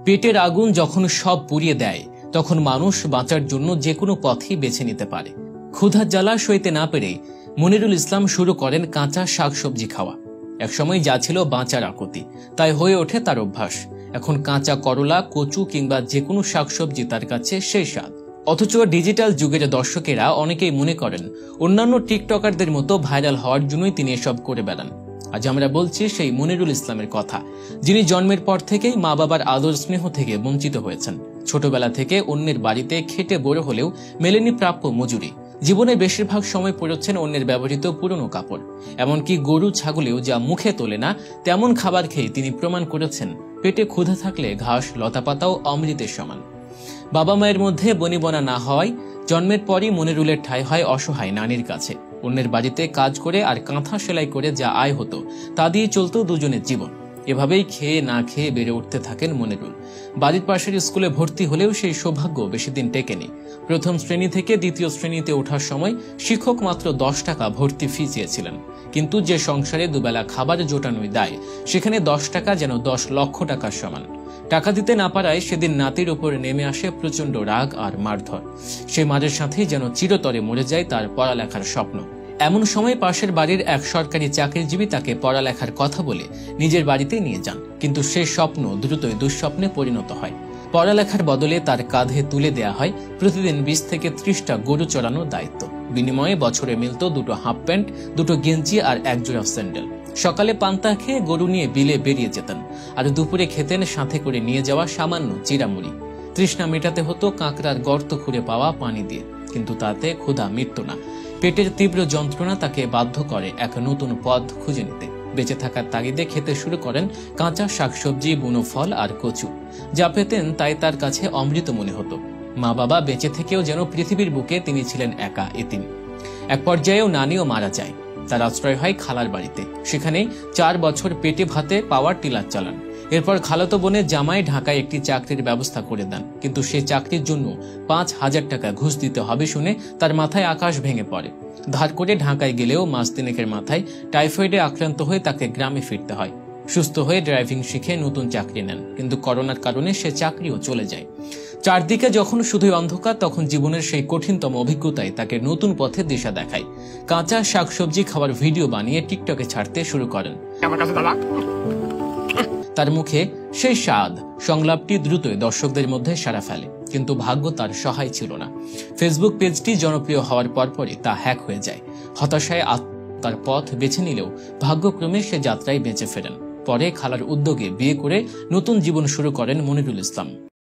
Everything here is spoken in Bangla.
পেটের আগুন যখন সব পুড়িয়ে দেয় তখন মানুষ বাঁচার জন্য যে কোনো পথই বেছে নিতে পারে। ক্ষুধার জ্বালা সইতে না পেরে মনিরুল ইসলাম শুরু করেন কাঁচা শাকসবজি খাওয়া। একসময় যা ছিল বাঁচার আকুতি, তাই হয়ে ওঠে তার অভ্যাস। এখন কাঁচা করলা, কচু কিংবা যে কোনো শাকসবজি তার কাছে সেই স্বাদ। অথচ ডিজিটাল যুগের দর্শকেরা অনেকেই মনে করেন অন্যান্য টিকটকারদের মতো ভাইরাল হওয়ার জন্যই তিনি এসব করে বেড়ান। আজ আমরা বলছি সেই মনিরুল ইসলামের কথা, যিনি জন্মের পর থেকেই মা বাবার আদর স্নেহ থেকে বঞ্চিত হয়েছেন। ছোটবেলা থেকে অন্যের বাড়িতে খেটে বড় হলেও মেলেনি প্রাপ্য মজুরি। জীবনে বেশিরভাগ সময় পড়েছেন অন্যের ব্যবহৃত পুরনো কাপড়। এমনকি গরু ছাগলেও যা মুখে তোলে না তেমন খাবার খেয়ে তিনি প্রমাণ করেছেন পেটে ক্ষুধা থাকলে ঘাস লতাপাতাও অমৃতের সমান। বাবা মায়ের মধ্যে বনিবনা না হওয়ায় জন্মের পরই মনিরুলের ঠাঁই হয় অসহায় নানির কাছে। অন্যের বাড়িতে কাজ করে আর কাঁথা সেলাই করে যা আয় হতো তা দিয়ে চলত দুজনের জীবন। এভাবেই খেয়ে না খেয়ে বেড়ে উঠতে থাকেন মনিরুল। বাড়ির পাশের স্কুলে ভর্তি হলেও সেই সৌভাগ্য বেশি দিন টেকেনি। প্রথম শ্রেণী থেকে দ্বিতীয় শ্রেণীতে ওঠার সময় শিক্ষক মাত্র 10 টাকা ভর্তি ফি চেয়েছিলেন। কিন্তু যে সংসারে দুবেলা খাবার জোটানোই দায়, সেখানে 10 টাকা যেন 10 লক্ষ টাকার সমান। টাকা দিতে না পারায় সেদিন নাতির উপরে নেমে আসে প্রচন্ড রাগ আর মারধর। সে মারের সাথেই যেন চিরতরে মরে যায় তার পড়ালেখার স্বপ্ন। এমন সময় পাশের বাড়ির এক সরকারি চাকরিজীবী তাকে পড়ালেখার কথা বলে নিজের বাড়িতে নিয়ে যান, কিন্তু সে স্বপ্ন দ্রুতই দুঃস্বপ্নে পরিণত হয়। পড়ালেখার বদলে তার কাঁধে তুলে দেয়া হয় প্রতিদিন 20 থেকে 30টা গরু চড়ানোর দায়িত্ব। বিনিময়ে বছরে মিলত 2টো হাফ প্যান্ট, 2টো গেঞ্জি আর 1 জোড়া স্যান্ডেল। সকালে পান্তা খেয়ে গরু নিয়ে বিলে বেরিয়ে যেতেন, আর দুপুরে খেতেন সাথে করে নিয়ে যাওয়া সামান্য চিড়ামুড়ি। তৃষ্ণা মেটাতে হতো কাঁকড়ার গর্ত খুঁড়ে পাওয়া পানি দিয়ে, কিন্তু তাতে ক্ষুধা মিটত না। পেটের তীব্র যন্ত্রণা তাকে বাধ্য করে এক নতুন পথ খুঁজে নিতে। বেঁচে থাকার তাগিদে খেতে শুরু করেন কাঁচা শাকসবজি, বুনো ফল আর কচু। যা পেতেন তাই তার কাছে অমৃত মনে হতো। মা বাবা বেঁচে থেকেও যেন পৃথিবীর বুকে তিনি ছিলেন একা এতিম। এক পর্যায়েও নানিও মারা যায়। তার আশ্রয় হয় খালার বাড়িতে। সেখানে 4 বছর পেটে ভাতে পাওয়ার টিলার চালান। এরপর খালাতো বোনের জামাই ঢাকায় একটি চাকরির ব্যবস্থা করে দেন, কিন্তু সে চাকরির জন্য 5,000 টাকা ঘুষ দিতে হবে শুনে তার মাথায় আকাশ ভেঙে পড়ে। ধার করে ঢাকায় গেলেও মাস তিনেকের মাথায় টাইফয়েডে আক্রান্ত হয়ে তাকে গ্রামে ফিরতে হয়। সুস্থ হয়ে ড্রাইভিং শিখে নতুন চাকরি নেন, কিন্তু করোনার কারণে সে চাকরিও চলে যায়। চারদিকে যখন শুধুই অন্ধকার, তখন জীবনের সেই কঠিনতম অভিজ্ঞতায় তাকে নতুন পথে দিশা দেখায়। কাঁচা শাকসবজি খাওয়ার ভিডিও বানিয়ে টিকটকে ছাড়তে শুরু করেন। তার মুখে সেই স্বাদ সংলাপটি দ্রুতই দর্শকদের মধ্যে সাড়া ফেলে, কিন্তু ভাগ্য তার সহায় ছিল না। ফেসবুক পেজটি জনপ্রিয় হওয়ার পরপরই তা হ্যাক হয়ে যায়। হতাশায় তার পথ বেছে নিলেও ভাগ্যক্রমে সে যাত্রায় বেঁচে ফেরেন। পরে খালার উদ্যোগে বিয়ে করে নতুন জীবন শুরু করেন মনিরুল ইসলাম।